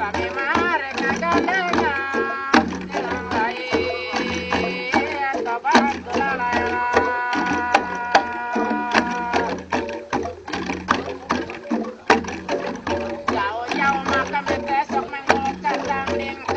kami mereka gandengnya yang lain kapan tulalaya jauh-jauh maka besok mengukat dangding